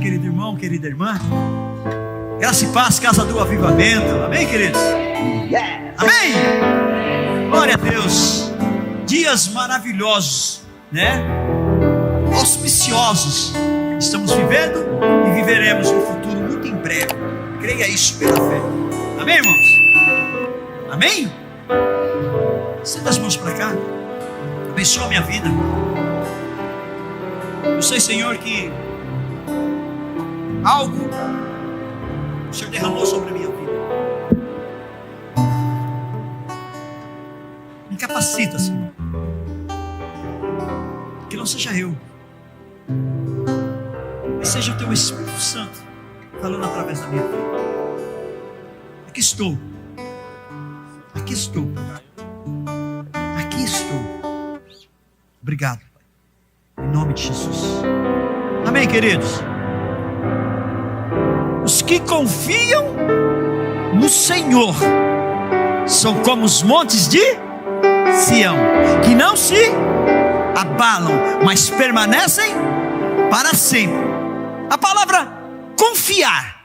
querido irmão, querida irmã. Graça e paz, casa do avivamento. Amém, queridos? Amém? Glória a Deus. Dias maravilhosos, né? Auspiciosos. Estamos vivendo e viveremos no futuro muito em breve. Creia isso pela fé. Amém, irmãos? Amém? Senta as mãos para cá. Abençoa a minha vida. Eu sei, Senhor, que algo o Senhor derramou sobre a minha vida. Me capacita, Senhor. Que não seja eu, mas seja o Teu Espírito Santo falando através da minha vida. Aqui estou. Aqui estou. Aqui estou. Obrigado, Pai. Em nome de Jesus. Amém, queridos? Os que confiam no Senhor são como os montes de Sião, que não se abalam, mas permanecem para sempre. A palavra confiar,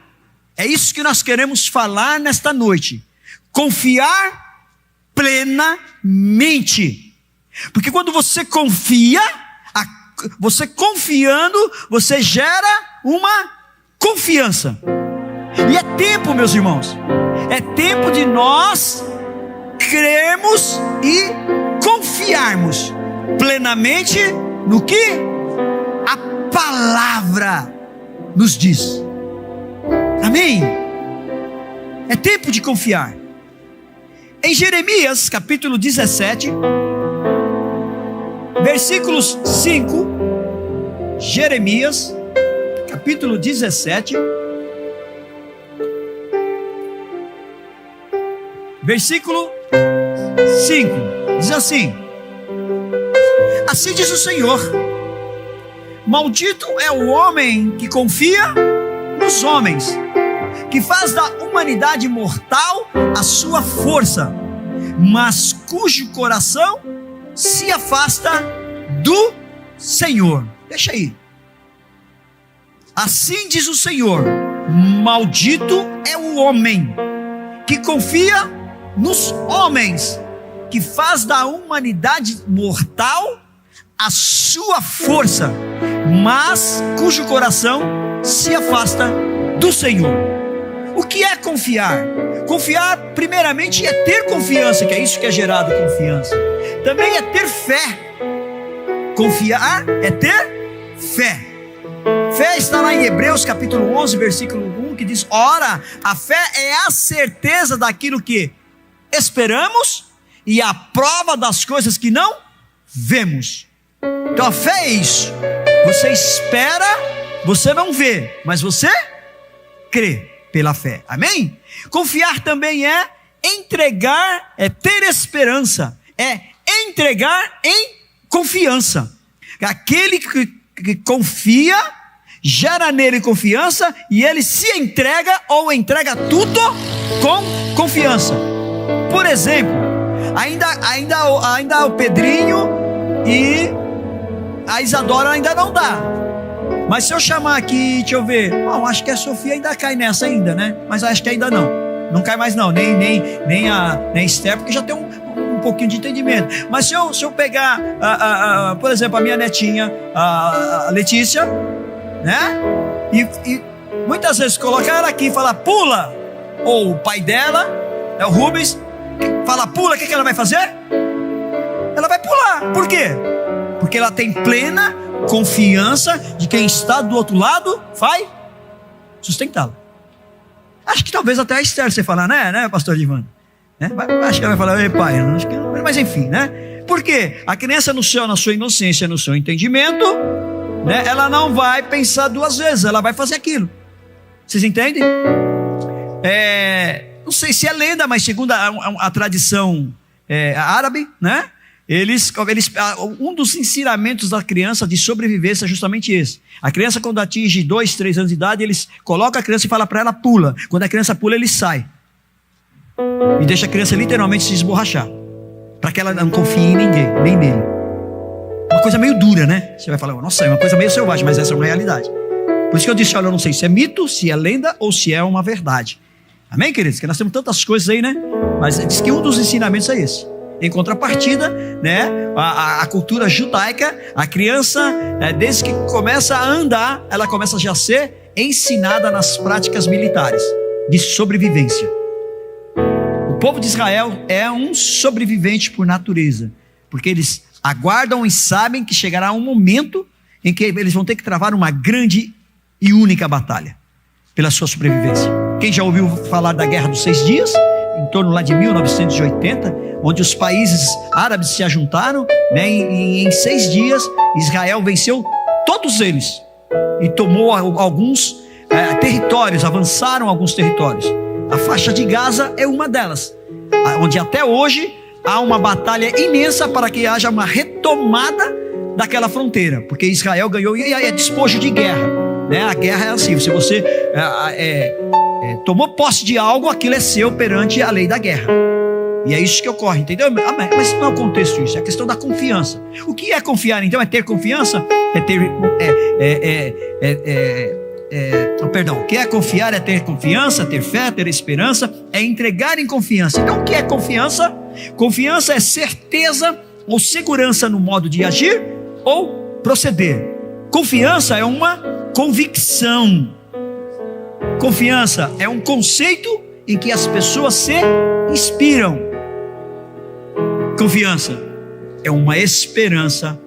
é isso que nós queremos falar nesta noite. Confiar plenamente. Porque quando você confia, você confiando, você gera uma confiança. E é tempo, meus irmãos, é tempo de nós crermos e confiarmos plenamente no que a palavra nos diz. Amém? É tempo de confiar. Em Jeremias capítulo 17, versículos 5, Jeremias capítulo 17, versículo 5, diz assim: assim diz o Senhor: maldito é o homem que confia nos homens, que faz da humanidade mortal a sua força, mas cujo coração se afasta do Senhor. Deixa aí. Assim diz o Senhor: maldito é o homem que confia nos homens, que faz da humanidade mortal a sua força, mas cujo coração se afasta do Senhor. O que é confiar? Confiar, primeiramente, é ter confiança, que é isso que é gerado confiança. Também é ter fé. Confiar é ter fé. Fé está lá em Hebreus capítulo 11, versículo 1, que diz: ora, a fé é a certeza daquilo que esperamos e a prova das coisas que não vemos. Então a fé é isso. Você espera, você não vê, mas você crê pela fé. Amém? Confiar também é entregar, é ter esperança, é entregar em confiança. Aquele que confia, gera nele confiança e ele se entrega ou entrega tudo com confiança. Por exemplo, ainda o Pedrinho e a Isadora ainda não dá. Mas se eu chamar aqui, deixa eu ver, acho que a Sofia ainda cai nessa ainda, né? Mas acho que ainda não cai mais não, nem a Esther, porque já tem um pouquinho de entendimento. Mas se eu pegar, por exemplo, a minha netinha, a Letícia, né? E muitas vezes colocar ela aqui e falar pula, ou o pai dela, é o Rubens, fala pula, o que ela vai fazer? Ela vai pular. Por quê? Porque ela tem plena confiança de quem está do outro lado vai sustentá-la. Acho que talvez até a Esther você falar, né, pastor Divan? Né? Acho que ela vai falar, ei pai, acho que não, mas enfim, né? Por quê? A criança na sua inocência, no seu entendimento, né, ela não vai pensar duas vezes, ela vai fazer aquilo. Vocês entendem? Não sei se é lenda, mas segundo a tradição árabe, né? Um dos ensinamentos da criança de sobrevivência é justamente esse. A criança, quando atinge 2, 3 anos de idade, eles colocam a criança e falam para ela pula. Quando a criança pula, ele sai e deixa a criança literalmente se esborrachar, para que ela não confie em ninguém, nem nele. Uma coisa meio dura, né? Você vai falar, nossa, é uma coisa meio selvagem, mas essa é uma realidade. Por isso que eu disse, olha, eu não sei se é mito, se é lenda ou se é uma verdade. Amém, queridos? Que nós temos tantas coisas aí, né? Mas diz que um dos ensinamentos é esse. Em contrapartida, né, a cultura judaica, a criança, desde que começa a andar, ela começa já a ser ensinada nas práticas militares de sobrevivência. O povo de Israel é um sobrevivente por natureza, porque eles aguardam e sabem que chegará um momento em que eles vão ter que travar uma grande e única batalha pela sua sobrevivência. Quem já ouviu falar da Guerra dos 6 Dias? Em torno lá de 1980, onde os países árabes se ajuntaram, né, em 6 dias, Israel venceu todos eles e tomou alguns territórios, avançaram alguns territórios. A faixa de Gaza é uma delas, onde até hoje há uma batalha imensa para que haja uma retomada daquela fronteira, porque Israel ganhou, e aí é despojo de guerra, né? A guerra é assim, se você tomou posse de algo, aquilo é seu perante a lei da guerra. E é isso que ocorre, entendeu? Mas não é o contexto isso, é a questão da confiança. O que é confiar então? É ter confiança? O que é confiar? É ter confiança, ter fé, ter esperança, é entregar em confiança. Então o que é confiança? Confiança é certeza ou segurança no modo de agir ou proceder. Confiança é uma convicção. Confiança é um conceito em que as pessoas se inspiram. Confiança é uma esperança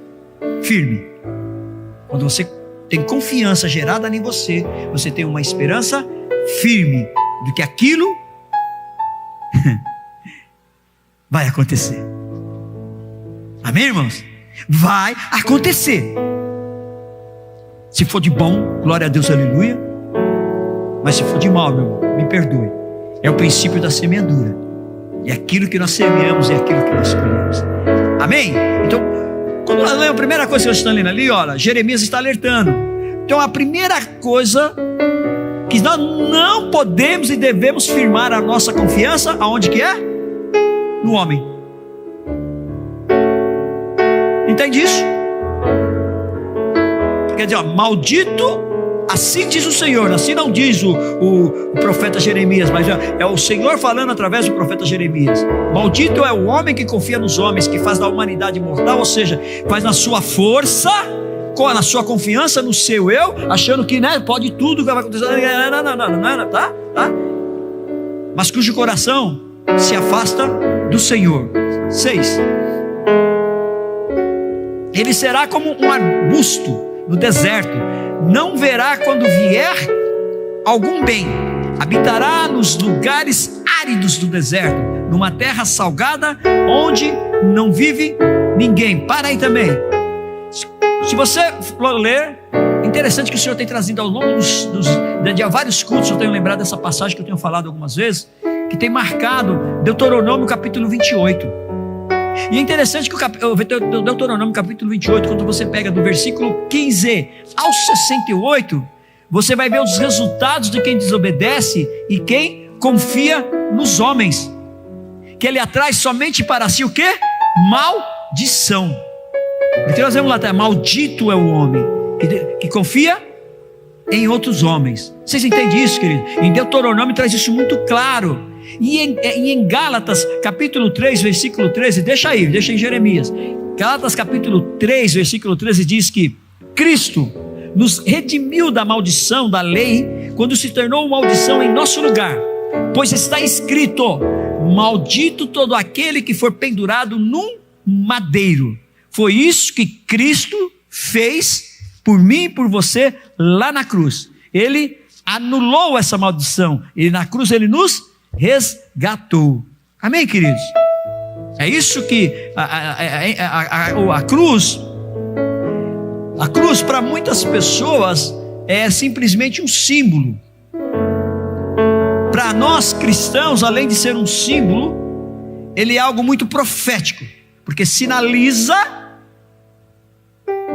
firme. Quando você tem confiança gerada em você, você tem uma esperança firme de que aquilo vai acontecer. Amém, irmãos? Vai acontecer. Se for de bom, glória a Deus, aleluia. Mas se for de mal, meu irmão, me perdoe. É o princípio da semeadura. E aquilo que nós semeamos é aquilo que nós colhemos. Amém? Então, quando nós lemos a primeira coisa que nós estamos lendo ali, olha, Jeremias está alertando. Então, a primeira coisa que nós não podemos e devemos firmar a nossa confiança, aonde que é? No homem. Entende isso? Quer dizer, ó, maldito, assim diz o Senhor, assim não diz o profeta Jeremias, mas é o Senhor falando através do profeta Jeremias. Maldito é o homem que confia nos homens, que faz da humanidade mortal, ou seja, faz na sua força, na sua confiança no seu eu, achando que, né, pode tudo que vai acontecer, não, tá? Mas cujo coração se afasta do Senhor. 6. Ele será como um arbusto no deserto, não verá quando vier algum bem, habitará nos lugares áridos do deserto, numa terra salgada, onde não vive ninguém. Para aí também. Se você for ler, interessante que o Senhor tem trazido ao longo de vários cultos, eu tenho lembrado dessa passagem que eu tenho falado algumas vezes, que tem marcado Deuteronômio capítulo 28. E é interessante que o Deuteronômio capítulo 28, quando você pega do versículo 15 ao 68, você vai ver os resultados de quem desobedece e quem confia nos homens, que ele atrai somente para si o quê? Maldição. Porque nós vemos lá, tá? Maldito é o homem que confia em outros homens. Vocês entendem isso, querido? Em Deuteronômio traz isso muito claro. E em Gálatas capítulo 3, versículo 13, deixa em Jeremias. Gálatas capítulo 3, versículo 13 diz que Cristo nos redimiu da maldição da lei, quando se tornou maldição em nosso lugar. Pois está escrito: maldito todo aquele que for pendurado num madeiro. Foi isso que Cristo fez por mim e por você lá na cruz. Ele anulou essa maldição, e na cruz ele nos resgatou. Amém, queridos? É isso que a cruz para muitas pessoas é simplesmente um símbolo. Para nós cristãos, além de ser um símbolo, ele é algo muito profético, porque sinaliza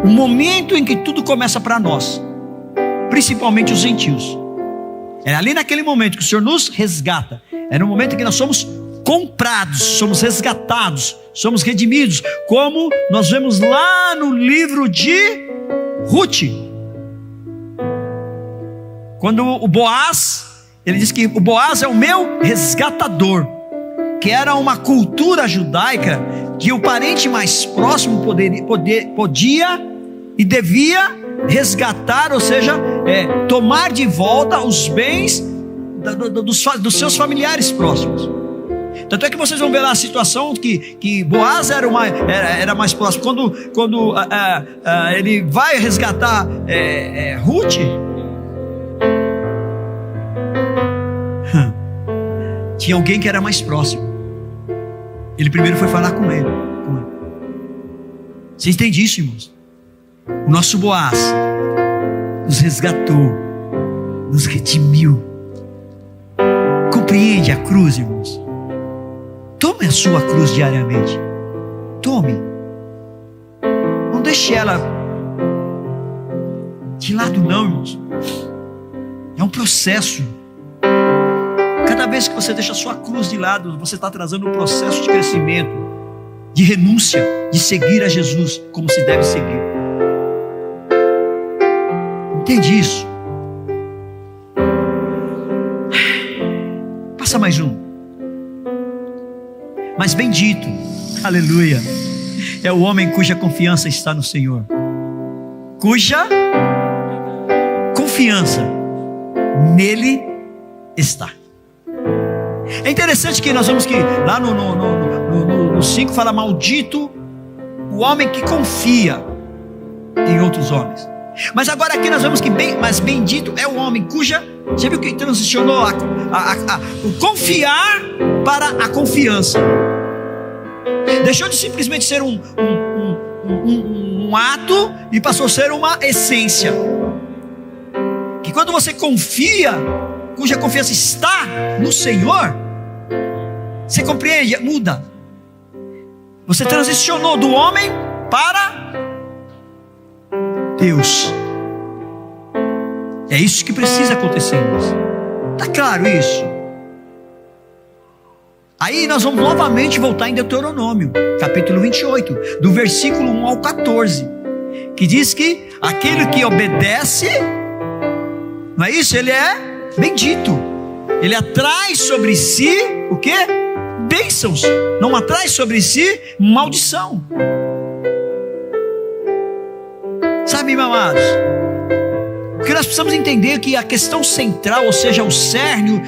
o momento em que tudo começa para nós, principalmente os gentios. É ali naquele momento que o Senhor nos resgata. É no momento em que nós somos comprados, somos resgatados, somos redimidos, como nós vemos lá no livro de Ruth. Quando o Boaz, ele diz que o Boaz é o meu resgatador, que era uma cultura judaica que o parente mais próximo podia e devia resgatar, ou seja, tomar de volta os bens dos seus familiares próximos. Tanto é que vocês vão ver lá a situação que Boaz era mais próximo. Quando ele vai resgatar Ruth, tinha alguém que era mais próximo. Ele primeiro foi falar com ele. Você entende isso, irmãos? O nosso Boaz nos resgatou, nos redimiu. Compreende a cruz, irmãos? Tome a sua cruz diariamente. Tome. Não deixe ela de lado, não, irmãos. É um processo. Cada vez que você deixa a sua cruz de lado, você está trazendo um processo de crescimento, de renúncia, de seguir a Jesus como se deve seguir. Entende isso? Passa mais um. Mas bendito, aleluia, é o homem cuja confiança está no Senhor, cuja confiança nele está. É interessante que nós vemos que lá no 5 fala: maldito o homem que confia em outros homens. Mas agora aqui nós vemos que mas bendito é o homem cuja, já viu que transicionou o confiar para a confiança. Deixou de simplesmente ser um ato e passou a ser uma essência. Que quando você confia, cuja confiança está no Senhor, você compreende? Muda. Você transicionou do homem para Deus. É isso que precisa acontecer, irmãos. Está claro isso? Aí nós vamos novamente voltar em Deuteronômio, capítulo 28, do versículo 1 ao 14, que diz que aquele que obedece, não é isso? Ele é bendito. Ele atrai sobre si o quê? Bênçãos. Não atrai sobre si maldição. Sabe, meus amados, porque nós precisamos entender que a questão central, ou seja, o cerne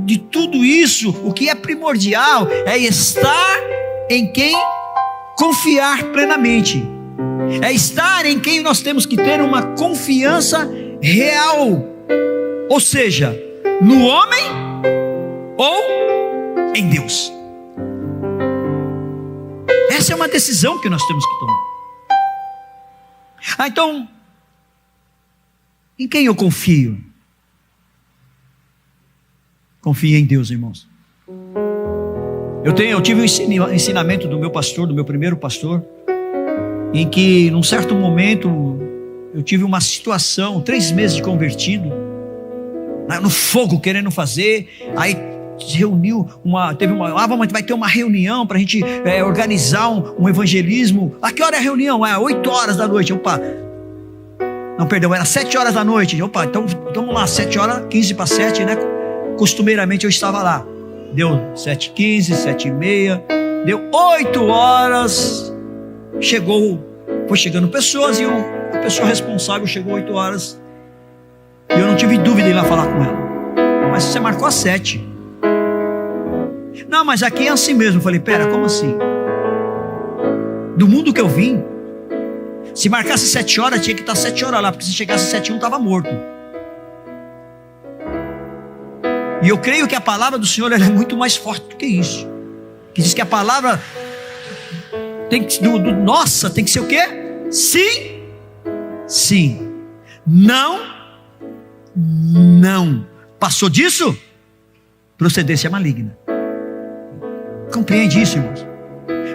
de tudo isso, o que é primordial é estar em quem confiar plenamente. É estar em quem nós temos que ter uma confiança real, ou seja, no homem ou em Deus. Essa é uma decisão que nós temos que tomar. Então, em quem eu confio? Confie em Deus, irmãos. Eu tive um ensinamento do meu pastor, do meu primeiro pastor, em que num certo momento eu tive uma situação, 3 meses de convertido, no fogo querendo fazer. Aí se reuniu, vai ter uma reunião para a gente organizar um evangelismo. A que hora é a reunião? 8 horas da noite. Opa, não, perdão, era 7 horas da noite. Opa, então vamos lá, 7 horas, 15 para 7, né? Costumeiramente eu estava lá. Deu 7h15, 7h30, deu 8 horas. Foi chegando pessoas e a pessoa responsável chegou 8 horas. E eu não tive dúvida em ir lá falar com ela. Mas você marcou às 7. Não, mas aqui é assim mesmo. Eu falei, pera, como assim? Do mundo que eu vim, se marcasse 7 horas, tinha que estar 7 horas lá, porque se chegasse 7h1 estava morto. E eu creio que a palavra do Senhor é muito mais forte do que isso. Que diz que a palavra tem que nossa, tem que ser o quê? Sim, sim. Não, não. Passou disso? Procedência maligna. Compreende isso, irmãos?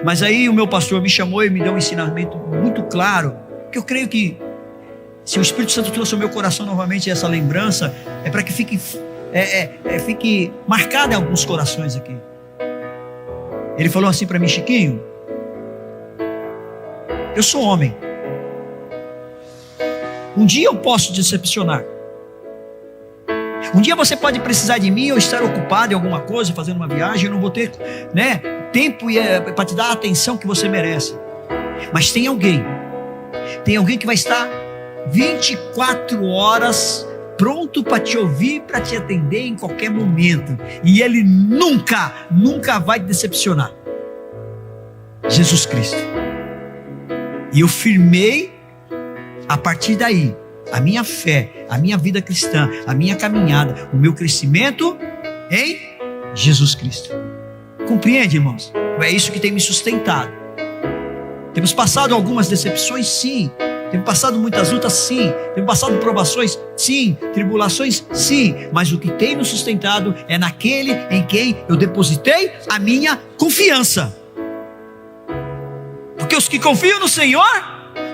Mas aí o meu pastor me chamou e me deu um ensinamento muito claro, que eu creio que se o Espírito Santo trouxe ao meu coração novamente essa lembrança, é para que fique marcada em alguns corações aqui. Ele falou assim para mim: Chiquinho, eu sou homem, um dia eu posso decepcionar, Um dia você pode precisar de mim, ou estar ocupado em alguma coisa, fazendo uma viagem, eu não vou ter, tempo para te dar a atenção que você merece. Mas tem alguém que vai estar 24 horas pronto para te ouvir, para te atender em qualquer momento, e ele nunca vai te decepcionar. Jesus Cristo. E eu firmei a partir daí a minha fé, a minha vida cristã, a minha caminhada, o meu crescimento em Jesus Cristo. Compreende, irmãos? É isso que tem me sustentado. Temos passado algumas decepções, sim. Temos passado muitas lutas, sim. Temos passado provações, sim. Tribulações, sim. Mas o que tem nos sustentado é naquele em quem eu depositei a minha confiança. Porque os que confiam no Senhor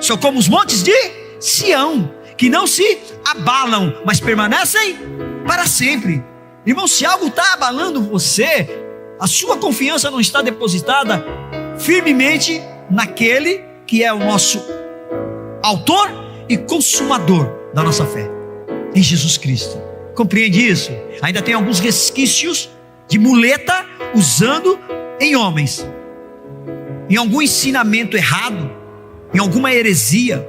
são como os montes de Sião, que não se abalam, mas permanecem para sempre. Irmão, se algo está abalando você, a sua confiança não está depositada firmemente naquele que é o nosso autor e consumador da nossa fé, em Jesus Cristo. Compreende isso? Ainda tem alguns resquícios de muleta usando em homens, em algum ensinamento errado, em alguma heresia.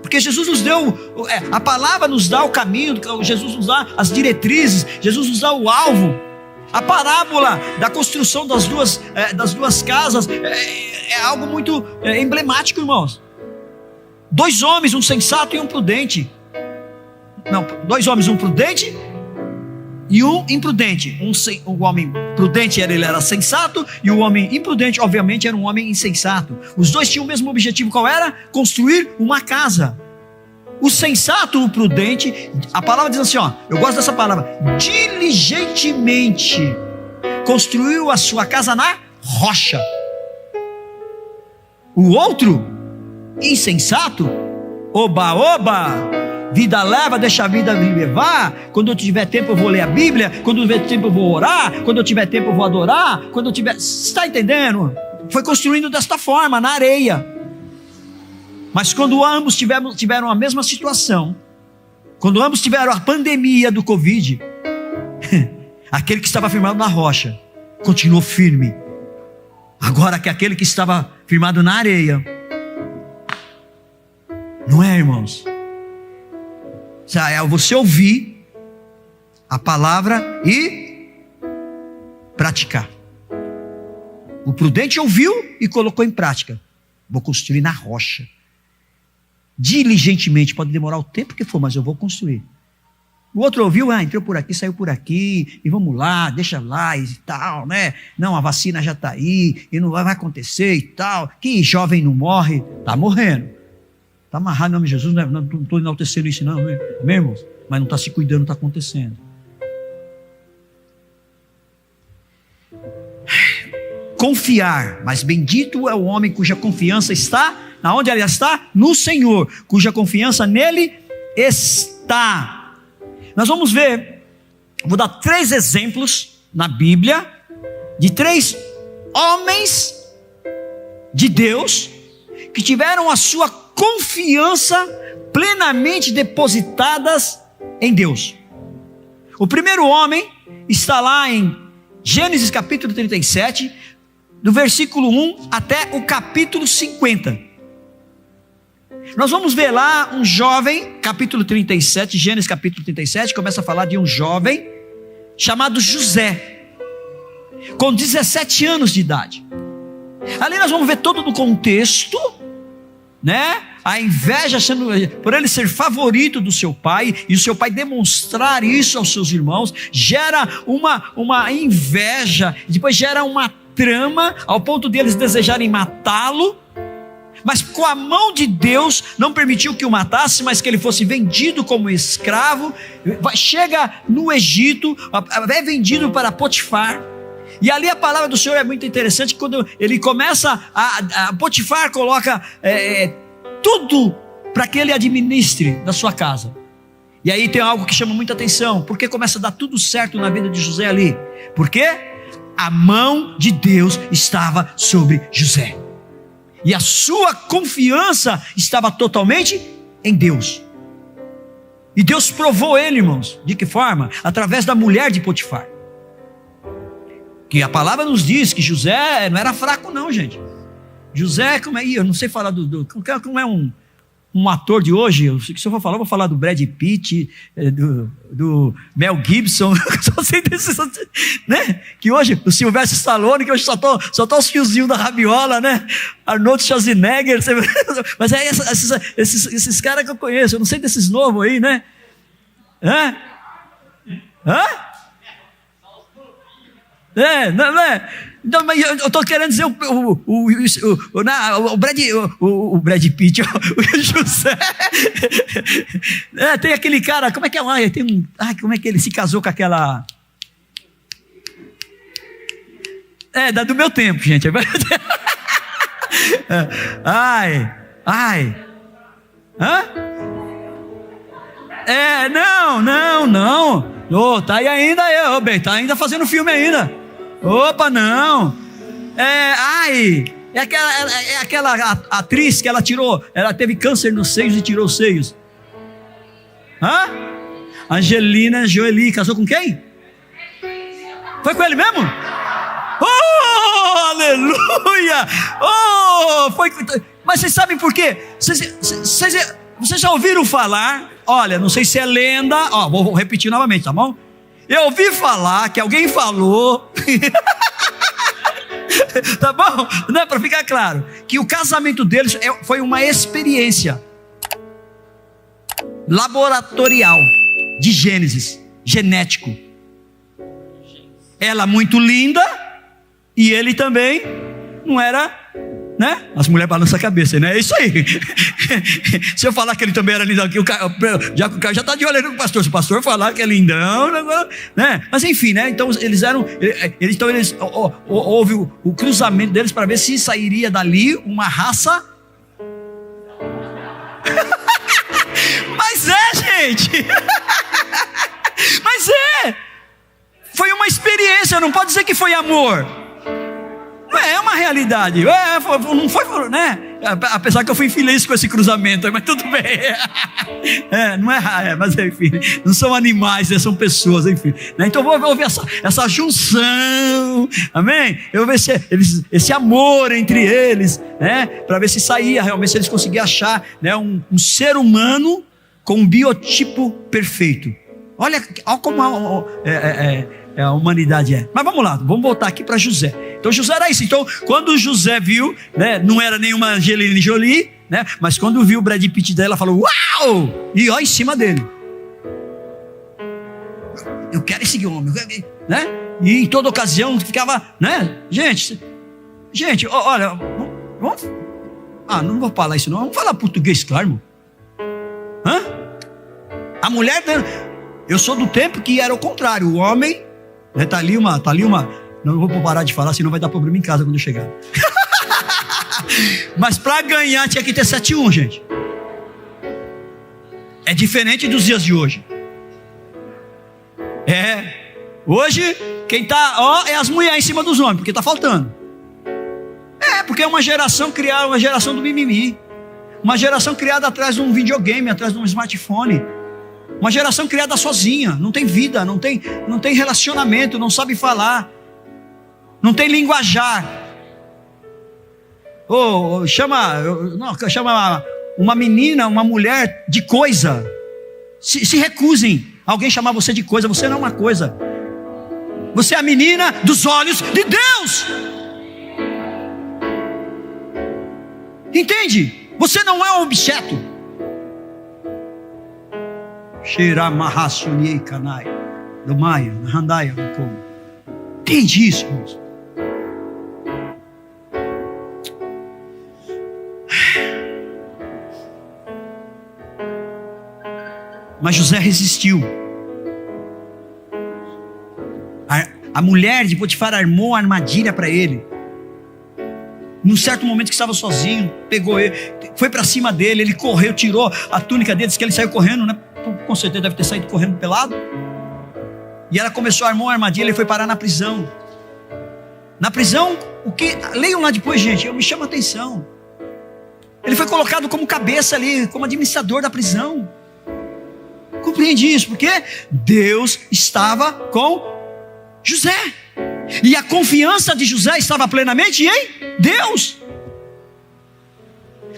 Porque Jesus nos deu, a palavra nos dá o caminho, Jesus nos dá as diretrizes, Jesus nos dá o alvo. A parábola da construção das duas casas é algo muito emblemático, irmãos. 2 homens, um sensato e um prudente. Não, 2 homens, um prudente e um imprudente. O homem prudente ele era sensato, e o homem imprudente, obviamente, era um homem insensato. Os dois tinham o mesmo objetivo. Qual era? Construir uma casa. O sensato, o prudente, a palavra diz assim, eu gosto dessa palavra, diligentemente construiu a sua casa na rocha. O outro, insensato, vida leva, deixa a vida me levar. Quando eu tiver tempo eu vou ler a Bíblia, quando eu tiver tempo eu vou orar, quando eu tiver tempo eu vou adorar, você está entendendo? Foi construindo desta forma, na areia. Mas quando ambos tiveram a mesma situação, quando ambos tiveram a pandemia do Covid, aquele que estava firmado na rocha continuou firme. Agora que aquele que estava firmado na areia, não é, irmãos? É você ouvir a palavra e praticar. O prudente ouviu e colocou em prática. Vou construir na rocha. Diligentemente, pode demorar o tempo que for, mas eu vou construir. O outro ouviu, entrou por aqui, saiu por aqui, e vamos lá, deixa lá e tal, né? Não, a vacina já está aí, e não vai acontecer e tal. Que jovem não morre, está morrendo. Está amarrado em nome de Jesus, não estou enaltecendo isso não, meu irmão, mas não está se cuidando, está acontecendo. Confiar, mas bendito é o homem cuja confiança está, na onde ela está? No Senhor, cuja confiança nele está. Nós vamos ver, vou dar 3 exemplos na Bíblia, de 3 homens de Deus, que tiveram a sua confiança plenamente depositadas em Deus. O primeiro homem está lá em Gênesis capítulo 37, do versículo 1 até o capítulo 50. Nós vamos ver lá um jovem, capítulo 37, Gênesis capítulo 37, começa a falar de um jovem chamado José, com 17 anos de idade. Ali nós vamos ver todo no contexto, né? A inveja por ele ser favorito do seu pai, e o seu pai demonstrar isso aos seus irmãos, gera uma inveja, depois gera uma trama, ao ponto deles desejarem matá-lo, mas com a mão de Deus, não permitiu que o matasse, mas que ele fosse vendido como escravo, chega no Egito, é vendido para Potifar, e ali a palavra do Senhor é muito interessante, quando ele começa, a Potifar coloca tudo para que ele administre da sua casa. E aí tem algo que chama muita atenção, porque começa a dar tudo certo na vida de José ali, porque a mão de Deus estava sobre José, e a sua confiança estava totalmente em Deus. E Deus provou ele, irmãos. De que forma? Através da mulher de Potifar. Que a palavra nos diz que José não era fraco não, gente. José, como é? Eu não sei falar como é um ator de hoje. Se eu for falar, eu vou falar do Brad Pitt, do Mel Gibson. Só sei desses, né? Que hoje, o Sylvester Stallone, que hoje só tá os fiozinhos da rabiola, né? Arnold Schwarzenegger. Mas é esses caras que eu conheço. Eu não sei desses novos aí, né? Hã? Não é? Não, mas eu estou querendo dizer o Brad Pitt, o José. Tem aquele cara, como é que é? Como é que ele se casou com aquela? Do meu tempo, gente. Não. Oh, tá aí ainda, tá ainda fazendo filme ainda. Opa, não. É aquela atriz que ela teve câncer nos seios e tirou os seios. Angelina Jolie, casou com quem? Foi com ele mesmo? Oh, aleluia! Oh, foi. Mas vocês sabem por quê? Vocês já ouviram falar? Olha, não sei se é lenda. Vou repetir novamente, tá bom? Eu ouvi falar que alguém falou, tá bom? Não é para ficar claro, que o casamento deles foi uma experiência laboratorial de Gênesis, genético. Ela muito linda e ele também não era, né? As mulheres balançam a cabeça, né? É isso aí. Se eu falar que ele também era lindão, o cara já está de olho no pastor. Se o pastor falar que é lindão, né? Mas enfim, né? Então houve o cruzamento deles para ver se sairia dali uma raça. Mas gente. Mas foi uma experiência. Não pode dizer que foi amor. É uma realidade. Não foi, né? Apesar que eu fui infeliz com esse cruzamento, mas tudo bem. Não é, mas enfim, não são animais, né? São pessoas, enfim. Então eu vou ver essa junção, amém? Eu vou ver esse amor entre eles, né? Para ver se saía realmente, se eles conseguiam achar, né? Um ser humano com um biotipo perfeito. Olha como a humanidade é. Mas vamos lá, vamos voltar aqui para José. Então José era isso. Então quando José viu, né, não era nenhuma Angelina Jolie, né, mas quando viu o Brad Pitt dela, falou uau! E em cima dele. Eu quero esse homem, né? E em toda ocasião ficava, né? Gente, olha, vamos. Não vou falar isso não. Vamos falar português, claro, irmão. A mulher, eu sou do tempo que era o contrário. O homem, né, tá ali uma. Não vou parar de falar, senão vai dar problema em casa quando eu chegar. Mas para ganhar tinha que ter 7-1, gente. É diferente dos dias de hoje. Hoje quem tá, é as mulheres em cima dos homens, porque tá faltando. Porque é uma geração criada, uma geração do mimimi. Uma geração criada atrás de um videogame, atrás de um smartphone. Uma geração criada sozinha, não tem vida, não tem relacionamento, não sabe falar. Não tem linguajar. Chama uma menina, uma mulher de coisa. Se recusem alguém chamar você de coisa. Você não é uma coisa. Você é a menina dos olhos de Deus. Entende? Você não é um objeto. Do Maia, Randaia, entende isso, irmãos? Mas José resistiu. A mulher de Potifar armou a armadilha para ele. Num certo momento que estava sozinho, pegou ele, foi para cima dele, ele correu, tirou a túnica dele, disse que ele saiu correndo, né? Com certeza deve ter saído correndo pelado. E ela começou a armar uma armadilha, ele foi parar na prisão. Na prisão, leiam lá depois, gente, me chama a atenção. Ele foi colocado como cabeça ali, como administrador da prisão. Compreende isso? Porque Deus estava com José. E a confiança de José estava plenamente em Deus.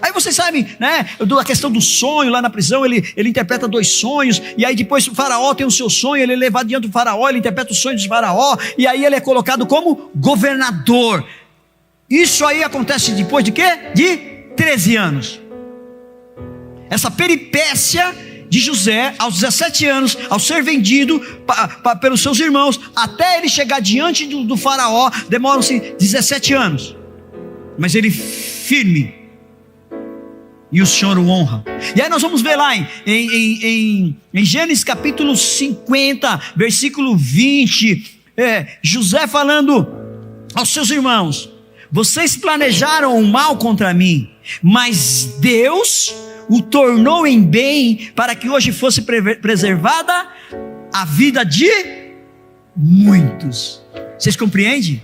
Aí vocês sabem, né, a questão do sonho lá na prisão, ele interpreta 2 sonhos, e aí depois o faraó tem o seu sonho, ele é levado diante do faraó, ele interpreta os sonhos do faraó, e aí ele é colocado como governador. Isso aí acontece depois de quê? De 13 anos. Essa peripécia de José, aos 17 anos, ao ser vendido pelos seus irmãos, até ele chegar diante do faraó, demoram-se 17 anos. Mas ele firme, e o Senhor o honra. E aí nós vamos ver lá em Gênesis capítulo 50, versículo 20, José falando aos seus irmãos: vocês planejaram o mal contra mim, mas Deus o tornou em bem, para que hoje fosse preservada a vida de muitos. Vocês compreendem?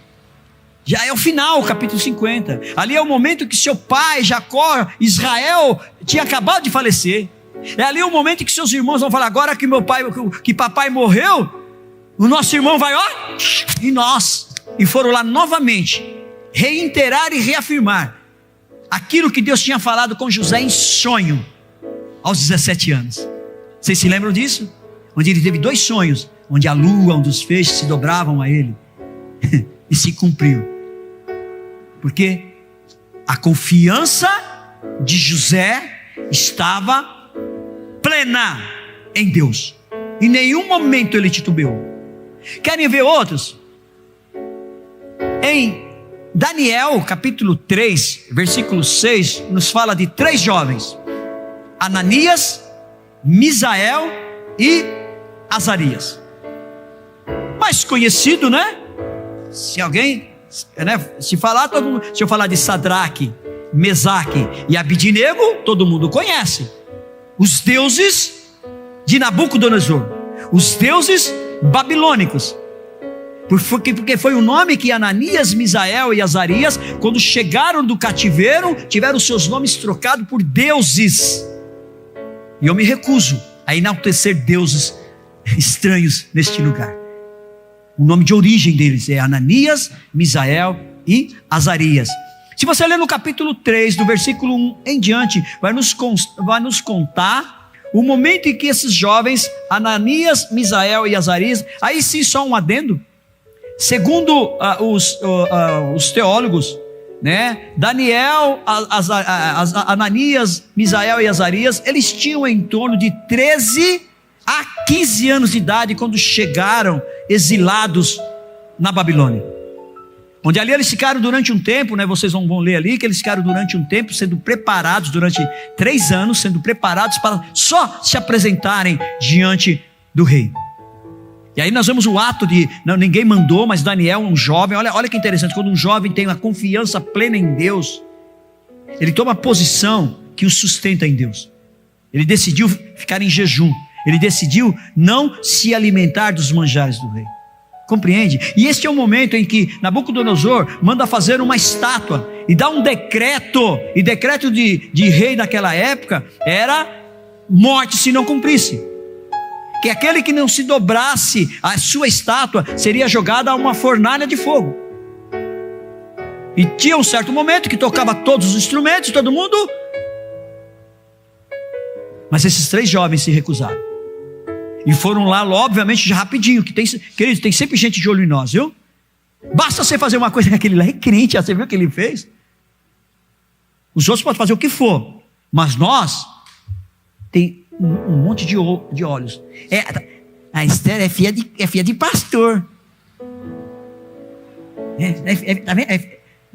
Já é o final, capítulo 50. Ali é o momento que seu pai, Jacó, Israel, tinha acabado de falecer. É ali o momento que seus irmãos vão falar: agora que meu pai, que papai morreu, o nosso irmão vai, e nós. E foram lá novamente reiterar e reafirmar aquilo que Deus tinha falado com José em sonho, aos 17 anos. Vocês se lembram disso? Onde ele teve 2 sonhos, onde a lua, onde os feixes se dobravam a ele. E se cumpriu. Porque a confiança de José estava plena em Deus. Em nenhum momento ele titubeou. Querem ver outros? Em Daniel capítulo 3, versículo 6, nos fala de 3 jovens: Ananias, Misael e Azarias. Mais conhecido, né? Se alguém, né, se eu falar de Sadraque, Mesaque e Abidnego, todo mundo conhece. Os deuses de Nabucodonosor, os deuses babilônicos. Porque foi o nome que Ananias, Misael e Azarias, quando chegaram do cativeiro, tiveram seus nomes trocados por deuses. E eu me recuso a enaltecer deuses estranhos neste lugar. O nome de origem deles é Ananias, Misael e Azarias. Se você ler no capítulo 3, do versículo 1 em diante, vai nos contar o momento em que esses jovens, Ananias, Misael e Azarias, aí sim só um adendo, segundo os teólogos, né, Daniel, Ananias, Misael e Azarias, eles tinham em torno de 13 a 15 anos de idade quando chegaram exilados na Babilônia, onde ali eles ficaram durante um tempo, né? Vocês vão ler ali que eles ficaram durante um tempo sendo preparados, durante 3 anos, sendo preparados para só se apresentarem diante do rei. E aí nós vemos o ato de, não, ninguém mandou, mas Daniel, um jovem, olha que interessante, quando um jovem tem uma confiança plena em Deus, ele toma a posição que o sustenta em Deus. Ele decidiu ficar em jejum. Ele decidiu não se alimentar dos manjares do rei. Compreende? E este é o momento em que Nabucodonosor manda fazer uma estátua e dá um decreto. E decreto de rei naquela época era morte se não cumprisse. Que aquele que não se dobrasse a sua estátua seria jogado a uma fornalha de fogo. E tinha um certo momento que tocava todos os instrumentos, todo mundo. Mas esses 3 jovens se recusaram. E foram lá, obviamente, já rapidinho. Querido, tem sempre gente de olho em nós, viu? Basta você fazer uma coisa que aquele lá é crente. Você viu o que ele fez? Os outros podem fazer o que for, mas nós tem um monte de olhos. A Esther é filha de pastor.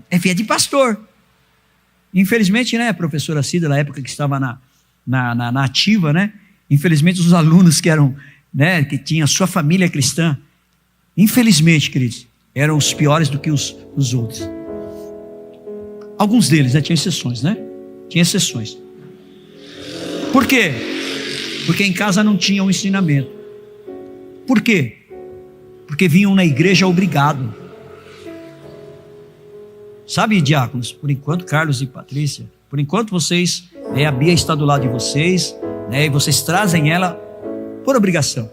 É filha de pastor. Infelizmente, né, a professora Cida, na época que estava na ativa, né? Infelizmente os alunos que eram, né, que tinham sua família cristã, infelizmente, queridos, eram os piores do que os outros. Alguns deles, né, tinha exceções, né? Tinha exceções. Por quê? Porque em casa não tinha um ensinamento. Por quê? Porque vinham na igreja obrigado. Sabe, diáconos, por enquanto, Carlos e Patrícia, por enquanto vocês, a Bia está do lado de vocês, né, e vocês trazem ela por obrigação.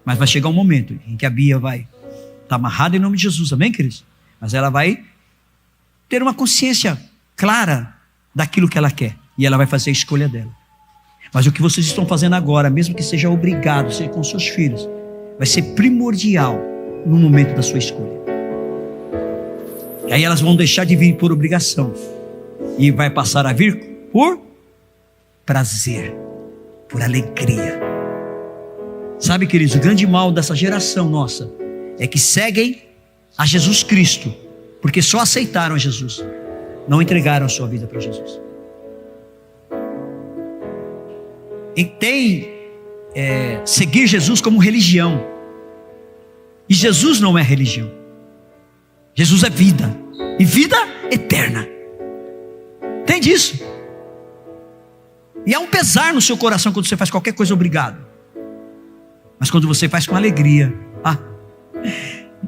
Mas vai chegar um momento em que a Bia vai estar amarrada em nome de Jesus, amém, queridos? Mas ela vai ter uma consciência clara daquilo que ela quer, e ela vai fazer a escolha dela. Mas o que vocês estão fazendo agora, mesmo que seja obrigado, seja com seus filhos, vai ser primordial no momento da sua escolha. E aí elas vão deixar de vir por obrigação e vai passar a vir por prazer, por alegria. Sabe, queridos, o grande mal dessa geração nossa é que seguem a Jesus Cristo porque só aceitaram Jesus, não entregaram a sua vida para Jesus. E tem seguir Jesus como religião, e Jesus não é religião. Jesus é vida, e vida eterna. Entende isso? E há um pesar no seu coração quando você faz qualquer coisa obrigado. Mas quando você faz com alegria,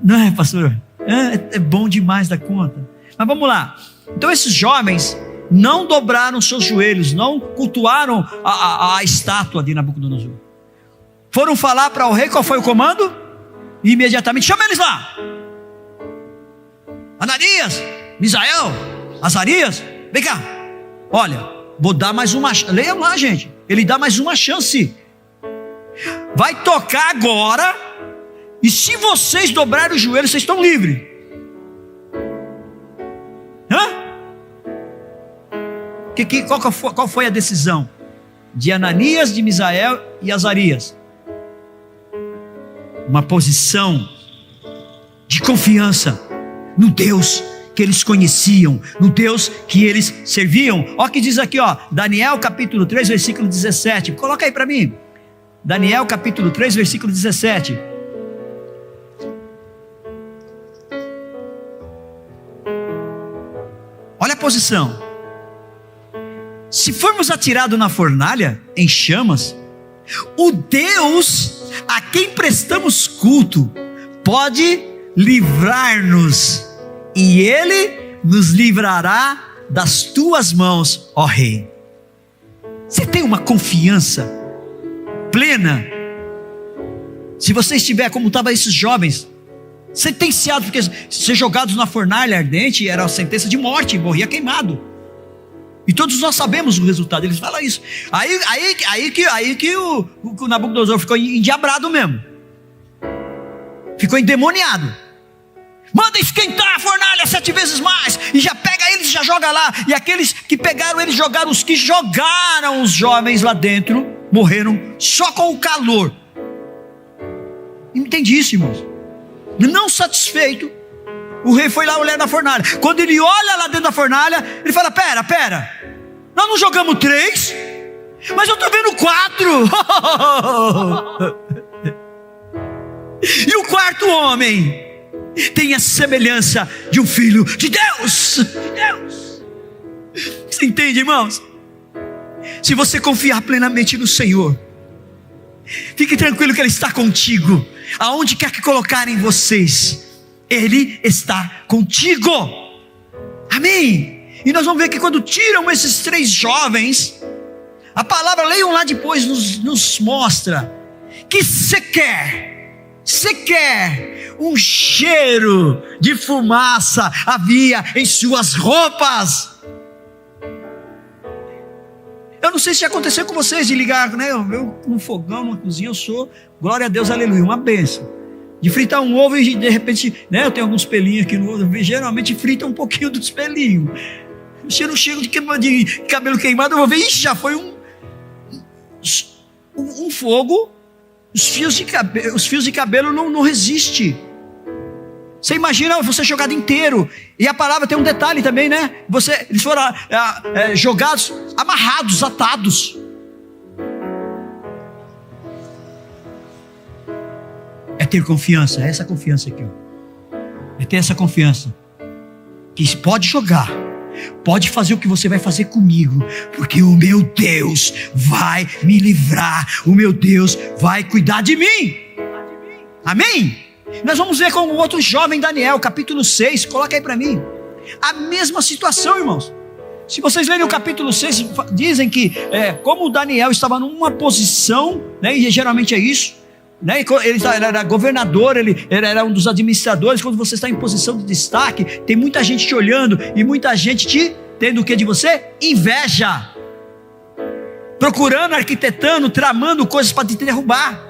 não é, pastor? É bom demais da conta. Mas vamos lá. Então esses jovens não dobraram seus joelhos, não cultuaram a estátua de Nabucodonosor. Foram falar para o rei, qual foi o comando? E imediatamente, chama eles lá. Ananias, Misael, Azarias, vem cá. Olha, vou dar mais uma chance. Leiam lá, gente. Ele dá mais uma chance. Vai tocar agora, e se vocês dobrarem os joelhos, vocês estão livres. Qual foi a decisão de Ananias, de Misael e Azarias? Uma posição de confiança no Deus que eles conheciam, no Deus que eles serviam. Olha o que diz aqui, Daniel capítulo 3, versículo 17. Coloca aí para mim. Daniel capítulo 3, versículo 17. Olha a posição. Se formos atirados na fornalha, em chamas, o Deus a quem prestamos culto pode livrar-nos, e Ele nos livrará das tuas mãos, ó Rei. Você tem uma confiança plena? Se você estiver como estavam esses jovens, sentenciados, porque ser jogados na fornalha ardente era a sentença de morte, morria queimado. E todos nós sabemos o resultado. Eles falam isso. Aí que o Nabucodonosor ficou endiabrado mesmo. Ficou endemoniado. Manda esquentar a fornalha 7 vezes mais. E já pega eles e já joga lá. E aqueles que pegaram eles jogaram. Os que jogaram os jovens lá dentro morreram só com o calor. Entende isso, irmãos? Não satisfeito, o rei foi lá olhar na fornalha. Quando ele olha lá dentro da fornalha, ele fala: pera, nós não jogamos 3, mas eu estou vendo 4. E o quarto homem tem a semelhança de um filho de Deus. Você entende, irmãos? Se você confiar plenamente no Senhor, fique tranquilo que Ele está contigo. Aonde quer que colocarem vocês, Ele está contigo. Amém? E nós vamos ver que quando tiram esses 3 jovens, a palavra, leiam lá depois, nos mostra que sequer um cheiro de fumaça havia em suas roupas. Eu não sei se já aconteceu com vocês de ligar, né? Um fogão, uma cozinha, eu sou, glória a Deus, aleluia, uma bênção. De fritar um ovo e de repente, né? Eu tenho alguns pelinhos aqui no ovo, geralmente frita um pouquinho dos pelinhos. Cheiro de cabelo queimado, eu vou ver, já foi um fogo. Os fios de cabelo não resistem. Você imagina você jogado inteiro. E a palavra tem um detalhe também, né? Eles foram jogados, amarrados, atados. É ter confiança, é essa confiança aqui. É ter essa confiança. Que pode jogar, pode fazer o que você vai fazer comigo, porque o meu Deus vai me livrar. O meu Deus vai cuidar de mim. Amém? Nós vamos ver com o outro jovem Daniel, capítulo 6, coloca aí para mim. A mesma situação, irmãos. Se vocês lerem o capítulo 6, dizem que como Daniel estava numa posição, né, e geralmente é isso, né, ele era governador, ele era um dos administradores. Quando você está em posição de destaque, tem muita gente te olhando e muita gente te tendo o que de você? Inveja, procurando, arquitetando, tramando coisas para te derrubar.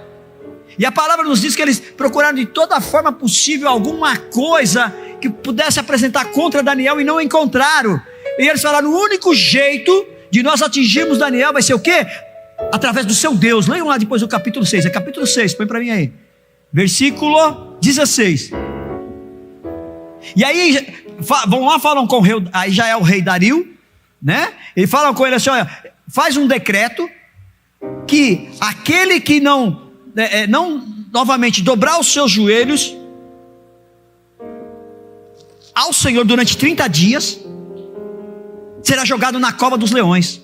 E a palavra nos diz que eles procuraram de toda forma possível alguma coisa que pudesse apresentar contra Daniel e não encontraram. E eles falaram: o único jeito de nós atingirmos Daniel vai ser o quê? Através do seu Deus. Leiam lá depois do capítulo 6, é capítulo 6, põe para mim aí, versículo 16. E aí vão lá, falam com o rei, aí já é o rei Dario, né? E falam com ele assim: olha, faz um decreto que aquele que não novamente dobrar os seus joelhos ao Senhor durante 30 dias, será jogado na cova dos leões.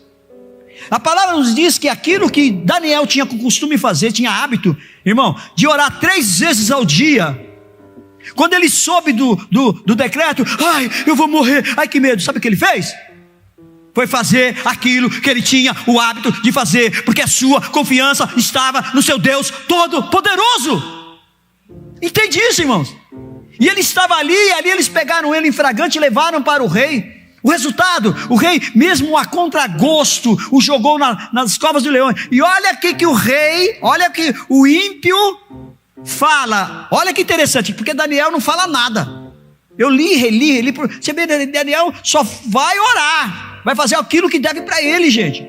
A palavra nos diz que aquilo que Daniel tinha com costume fazer, tinha hábito, irmão, de orar 3 vezes ao dia. Quando ele soube do decreto, ai, eu vou morrer, ai que medo, sabe o que ele fez? Foi fazer aquilo que ele tinha o hábito de fazer, porque a sua confiança estava no seu Deus Todo-Poderoso. Entende isso, irmãos? E ele estava ali, e ali eles pegaram ele em flagrante e levaram para o rei. O resultado, o rei, mesmo a contragosto, o jogou nas covas do leão. E olha aqui que o rei, olha que o ímpio fala. Olha que interessante, porque Daniel não fala nada. Eu reli. Você vê, Daniel só vai orar, vai fazer aquilo que deve para ele, gente.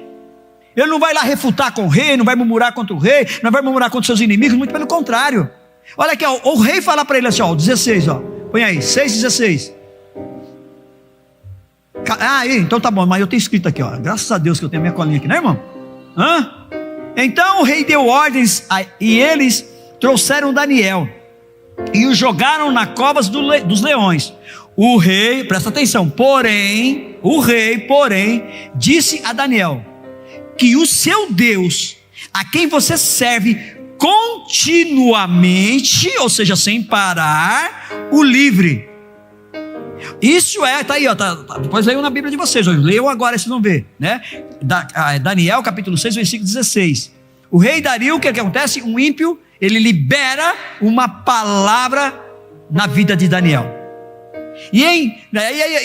Ele não vai lá refutar com o rei, não vai murmurar contra o rei, não vai murmurar contra seus inimigos, muito pelo contrário. Olha aqui, ó, o rei fala para ele assim, ó, 16, ó, põe aí, 6:16. Então tá bom, mas eu tenho escrito aqui, ó, graças a Deus que eu tenho a minha colinha aqui, né, irmão? Então o rei deu ordens e eles trouxeram Daniel e o jogaram na covas dos leões. O rei, presta atenção, o rei, disse a Daniel que o seu Deus, a quem você serve continuamente, ou seja, sem parar, o livre. Isso tá aí, ó, depois leiam na Bíblia de vocês, ó, leiam agora, vocês vão ver, né? Daniel capítulo 6, versículo 16. O rei Dario, o que acontece? Um ímpio, ele libera uma palavra na vida de Daniel. E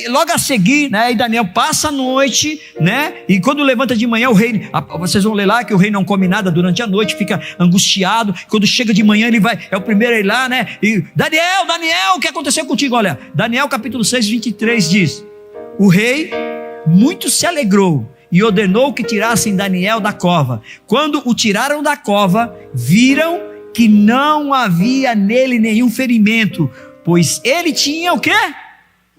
logo a seguir, né, Daniel passa a noite, né, e quando levanta de manhã, o rei, vocês vão ler lá que o rei não come nada durante a noite, fica angustiado. Quando chega de manhã, ele é o primeiro a ir lá, né, e Daniel, o que aconteceu contigo? Olha, Daniel capítulo 6, 23 diz: o rei muito se alegrou e ordenou que tirassem Daniel da cova. Quando o tiraram da cova, viram que não havia nele nenhum ferimento, pois ele tinha o quê?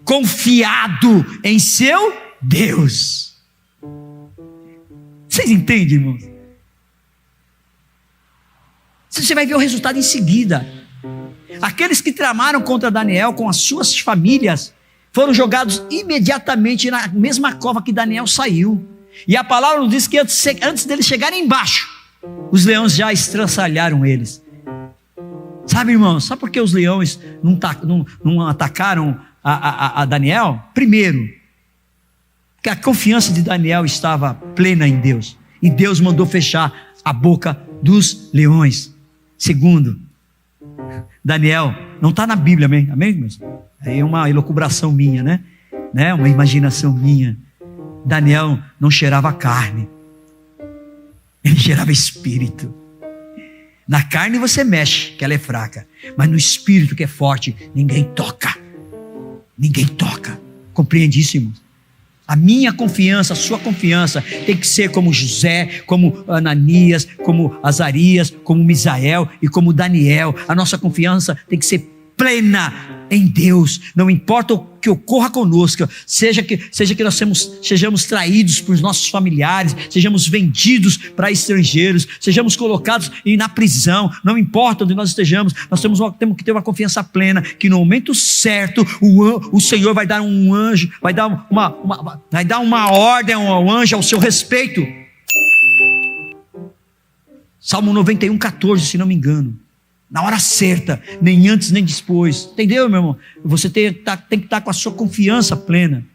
Confiado em seu Deus. Vocês entendem, irmãos? Você vai ver o resultado em seguida. Aqueles que tramaram contra Daniel com as suas famílias foram jogados imediatamente na mesma cova que Daniel saiu. E a palavra nos diz que antes deles chegarem embaixo, os leões já estrançalharam eles. Sabe, irmãos, sabe por que os leões não atacaram a Daniel? Primeiro, porque a confiança de Daniel estava plena em Deus, e Deus mandou fechar a boca dos leões. Segundo, Daniel, não está na Bíblia, amém? Amém, irmãos? Aí é uma elucubração minha, né? Uma imaginação minha. Daniel não cheirava carne, ele cheirava espírito. Na carne você mexe, que ela é fraca, mas no espírito que é forte, ninguém toca. Compreende isso, irmãos? A minha confiança, a sua confiança tem que ser como José, como Ananias, como Azarias, como Misael e como Daniel. A nossa confiança tem que ser plena em Deus, não importa o que ocorra conosco, seja que nós sejamos traídos por nossos familiares, sejamos vendidos para estrangeiros, sejamos colocados na prisão, não importa onde nós estejamos, nós temos que ter uma confiança plena, que no momento certo, o Senhor vai dar um anjo, vai dar uma ordem ao anjo ao seu respeito. Salmo 91, 14, se não me engano. Na hora certa, nem antes nem depois. Entendeu, meu irmão? Você tem que estar com a sua confiança plena.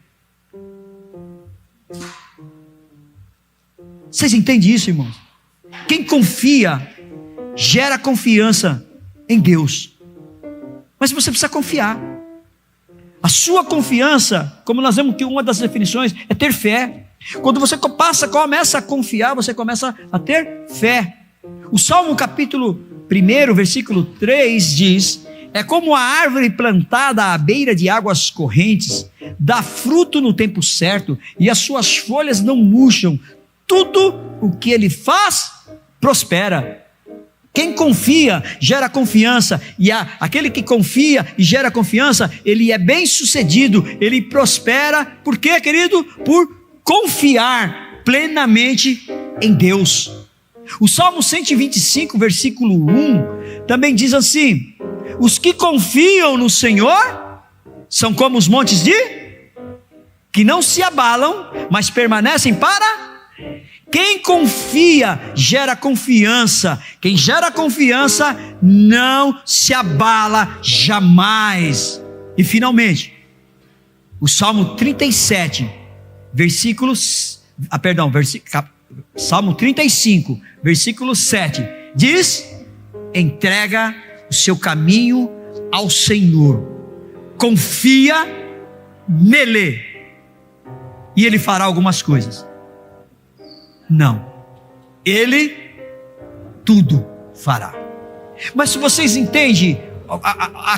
Vocês entendem isso, irmãos? Quem confia gera confiança em Deus. Mas você precisa confiar. A sua confiança, como nós vemos que uma das definições é ter fé. Quando você começa a confiar, você começa a ter fé. O Salmo capítulo 1, versículo 3 diz: é como a árvore plantada à beira de águas correntes, dá fruto no tempo certo, e as suas folhas não murcham. Tudo o que ele faz, prospera. Quem confia gera confiança, e aquele que confia e gera confiança, ele é bem sucedido, ele prospera. Por quê, querido? Por confiar plenamente em Deus. O Salmo 125, versículo 1, também diz assim: os que confiam no Senhor são como os montes que não se abalam, mas permanecem para... Quem confia gera confiança. Quem gera confiança não se abala jamais. E finalmente, o Salmo 37, Salmo 35, versículo 7, diz: entrega o seu caminho ao Senhor, confia nele, e ele fará algumas coisas. Não, ele tudo fará. Mas se vocês entendem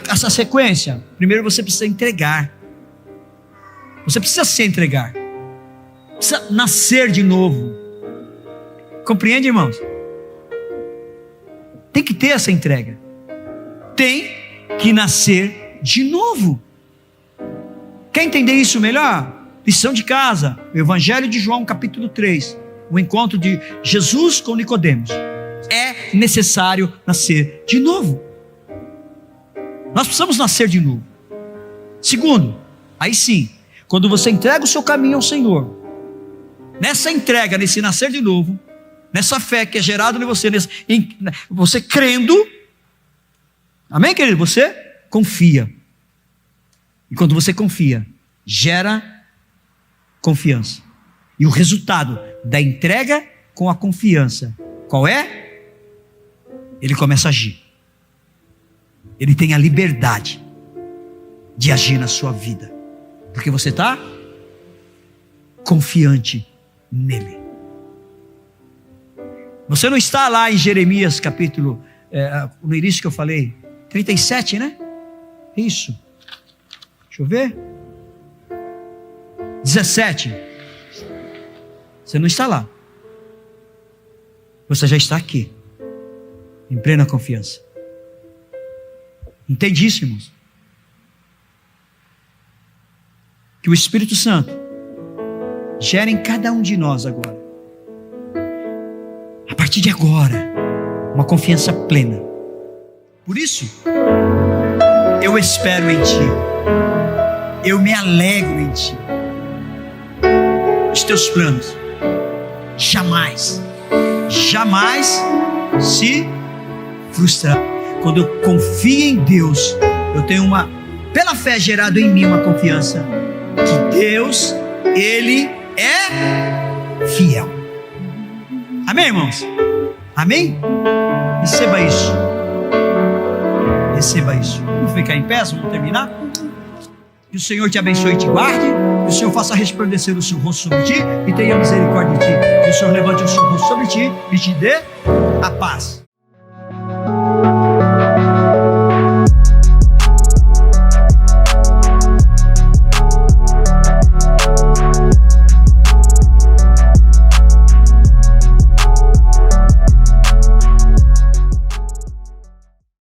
essa sequência, primeiro você precisa entregar. Você precisa se entregar, precisa nascer de novo. Compreende, irmãos? Tem que ter essa entrega, tem que nascer de novo. Quer entender isso melhor? Lição de casa, o Evangelho de João capítulo 3, o encontro de Jesus com Nicodemos. É necessário nascer de novo. Nós precisamos nascer de novo. Segundo, aí sim, quando você entrega o seu caminho ao Senhor, nessa entrega, nesse nascer de novo, nessa fé que é gerada em você, você crendo, amém, querido? Você confia. E quando você confia, gera confiança. E o resultado da entrega com a confiança, qual é? Ele começa a agir. Ele tem a liberdade de agir na sua vida, porque você está confiante nele. Você não está lá em Jeremias capítulo, no início que eu falei, 37, né? Isso. Deixa eu ver. 17. Você não está lá. Você já está aqui, em plena confiança. Entende isso, irmãos? Que o Espírito Santo gere em cada um de nós agora, a partir de agora, uma confiança plena. Por isso, eu espero em Ti, eu me alegro em Ti. Os Teus planos jamais se frustrarão. Quando eu confio em Deus, eu tenho pela fé gerado em mim uma confiança que Deus, Ele é fiel. Amém, irmãos? Amém? Receba isso. Receba isso. Vamos ficar em pé, vamos terminar? Que o Senhor te abençoe e te guarde, que o Senhor faça resplandecer o seu rosto sobre ti e tenha misericórdia de ti. Que o Senhor levante o seu rosto sobre ti e te dê a paz.